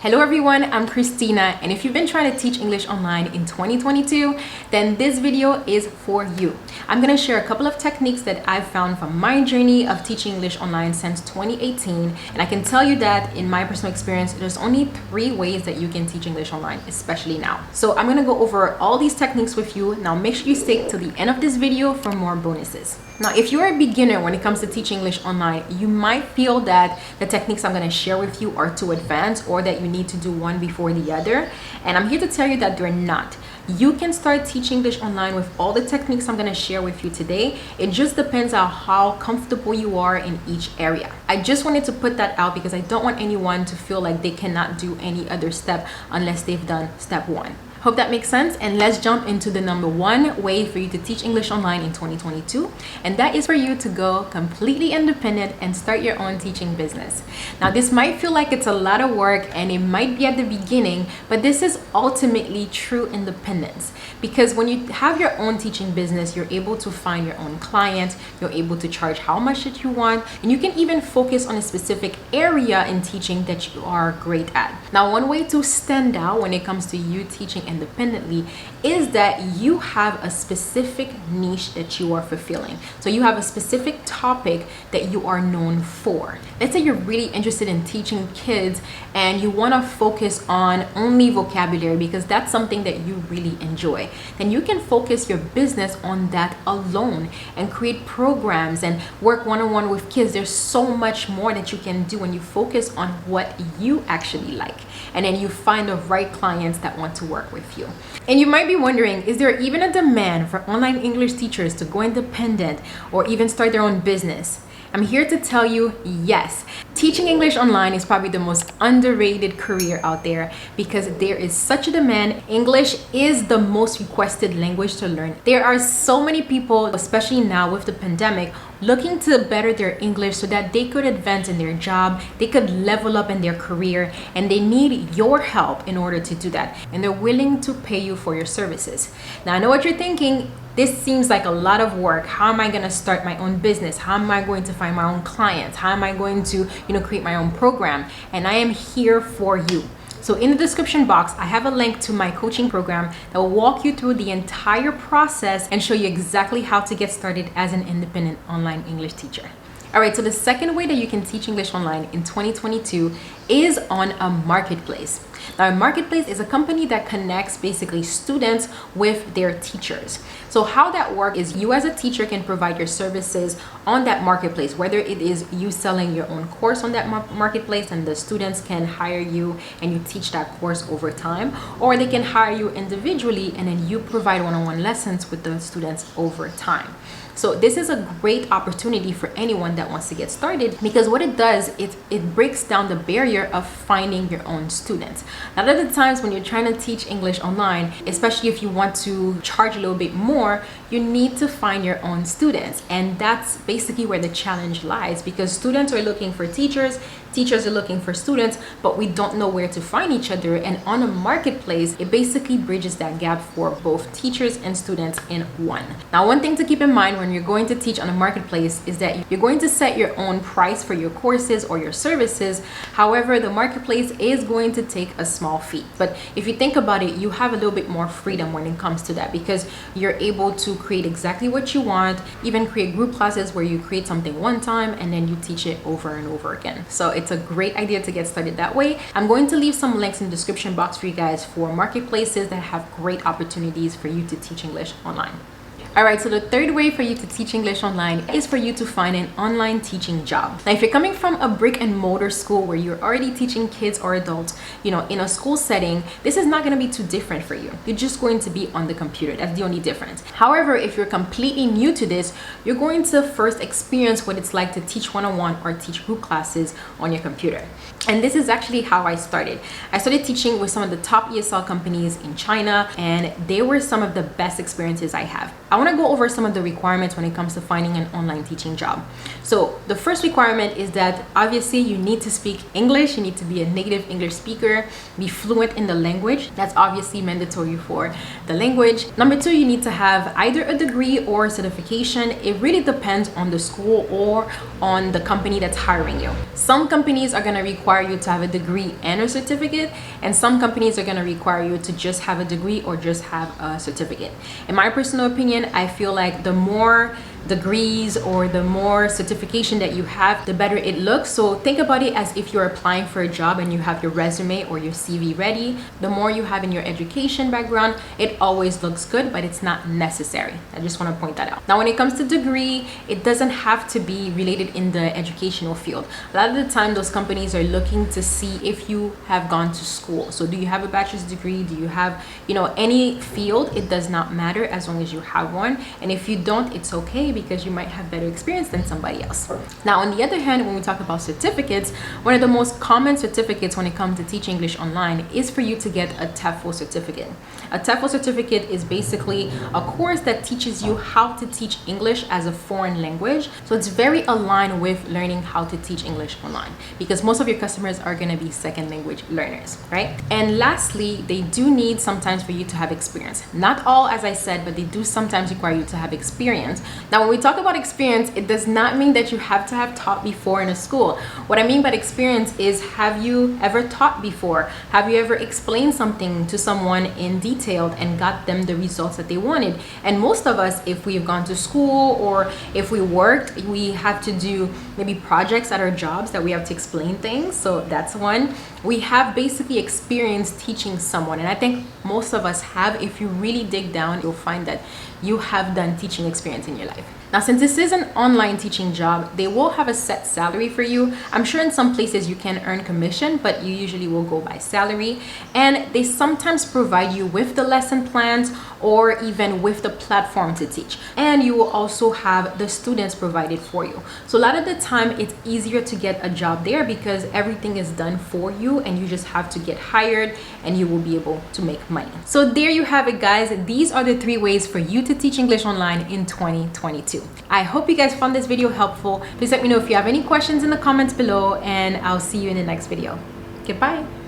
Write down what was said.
Hello everyone, I'm Christina, and if you've been trying to teach English online in 2022, then this video is for you. I'm going to share a couple of techniques that I've found from my journey of teaching English online since 2018, and I can tell you that in my personal experience, there's only 3 ways that you can teach English online, especially now. So I'm going to go over all these techniques with you. Now make sure you stay till the end of this video for more bonuses. Now, if you're a beginner when it comes to teaching English online, you might feel that the techniques I'm going to share with you are too advanced or that you need to do one before the other. And I'm here to tell you that they're not. You can start teaching English online with all the techniques I'm going to share with you today. It just depends on how comfortable you are in each area. I just wanted to put that out because I don't want anyone to feel like they cannot do any other step unless they've done step 1. Hope that makes sense, and let's jump into the number 1 way for you to teach English online in 2022, and that is for you to go completely independent and start your own teaching business. Now, this might feel like it's a lot of work and it might be at the beginning, but this is ultimately true independence, because when you have your own teaching business, you're able to find your own clients, you're able to charge how much that you want, and you can even focus on a specific area in teaching that you are great at. Now, one way to stand out when it comes to you teaching independently is that you have a specific niche that you are fulfilling. So you have a specific topic that you are known for. Let's say you're really interested in teaching kids and you want to focus on only vocabulary because that's something that you really enjoy. Then you can focus your business on that alone and create programs and work one-on-one with kids. There's so much more that you can do when you focus on what you actually like, and then you find the right clients that want to work with you. And you might be wondering, is there even a demand for online English teachers to go independent or even start their own business? I'm here to tell you, yes. Teaching English online is probably the most underrated career out there because there is such a demand. English is the most requested language to learn. There are so many people, especially now with the pandemic, looking to better their English so that they could advance in their job, they could level up in their career, and they need your help in order to do that. And they're willing to pay you for your services. Now, I know what you're thinking. This seems like a lot of work. How am I going to start my own business? How am I going to find my own clients? How am I going to, create my own program? And I am here for you. So in the description box, I have a link to my coaching program that will walk you through the entire process and show you exactly how to get started as an independent online English teacher. All right, so the second way that you can teach English online in 2022 is on a marketplace. Now, a marketplace is a company that connects basically students with their teachers. So how that works is you as a teacher can provide your services on that marketplace, whether it is you selling your own course on that marketplace and the students can hire you and you teach that course over time, or they can hire you individually and then you provide one-on-one lessons with the students over time. So this is a great opportunity for anyone that wants to get started, because what it does is it breaks down the barrier of finding your own students. A lot of the times when you're trying to teach English online, especially if you want to charge a little bit more, you need to find your own students. And that's basically where the challenge lies, because students are looking for teachers, teachers are looking for students, but we don't know where to find each other. And on a marketplace, it basically bridges that gap for both teachers and students in one. Now, one thing to keep in mind when you're going to teach on a marketplace is that you're going to set your own price for your courses or your services. However, the marketplace is going to take a small fee. But if you think about it, you have a little bit more freedom when it comes to that, because you're able to create exactly what you want, even create group classes where you create something one time and then you teach it over and over again. So it's a great idea to get started that way. I'm going to leave some links in the description box for you guys for marketplaces that have great opportunities for you to teach English online. All right, so the third way for you to teach English online is for you to find an online teaching job. Now, if you're coming from a brick and mortar school where you're already teaching kids or adults, in a school setting, this is not going to be too different for you. You're just going to be on the computer. That's the only difference. However, if you're completely new to this, you're going to first experience what it's like to teach one-on-one or teach group classes on your computer. And this is actually how I started. I started teaching with some of the top ESL companies in China, and they were some of the best experiences I have. I want to go over some of the requirements when it comes to finding an online teaching job. So the first requirement is that obviously you need to speak English. You need to be a native English speaker, be fluent in the language. That's obviously mandatory for the language. Number 2, you need to have either a degree or certification. It really depends on the school or on the company that's hiring you. Some companies are going to require require you to have a degree and a certificate, and some companies are going to require you to just have a degree or just have a certificate. In my personal opinion, I feel like the more degrees or the more certification that you have, the better it looks. So think about it as if you're applying for a job and you have your resume or your CV ready. The more you have in your education background, it always looks good, but it's not necessary. I just want to point that out. Now, when it comes to degree, it doesn't have to be related in the educational field. A lot of the time, those companies are looking to see if you have gone to school. So do you have a bachelor's degree? Do you have, any field? It does not matter as long as you have one. And if you don't, it's okay, because you might have better experience than somebody else. Now, on the other hand, when we talk about certificates, one of the most common certificates when it comes to teaching English online is for you to get a TEFL certificate. A TEFL certificate is basically a course that teaches you how to teach English as a foreign language. So it's very aligned with learning how to teach English online, because most of your customers are going to be second language learners, right? And lastly, they do need sometimes for you to have experience. Not all, as I said, but they do sometimes require you to have experience. Now, when we talk about experience, it does not mean that you have to have taught before in a school. What I mean by experience is, have you ever taught before? Have you ever explained something to someone in detail and got them the results that they wanted? And most of us, if we've gone to school or if we worked, we have to do maybe projects at our jobs that we have to explain things. So that's one. We have basically experience teaching someone. And I think most of us have. If you really dig down, you'll find that you have done teaching experience in your life. Now, since this is an online teaching job, they will have a set salary for you. I'm sure in some places you can earn commission, but you usually will go by salary. And they sometimes provide you with the lesson plans or even with the platform to teach. And you will also have the students provided for you. So a lot of the time it's easier to get a job there because everything is done for you and you just have to get hired and you will be able to make money. So there you have it, guys. These are the 3 ways for you to teach English online in 2022. I hope you guys found this video helpful. Please let me know if you have any questions in the comments below, and I'll see you in the next video. Goodbye.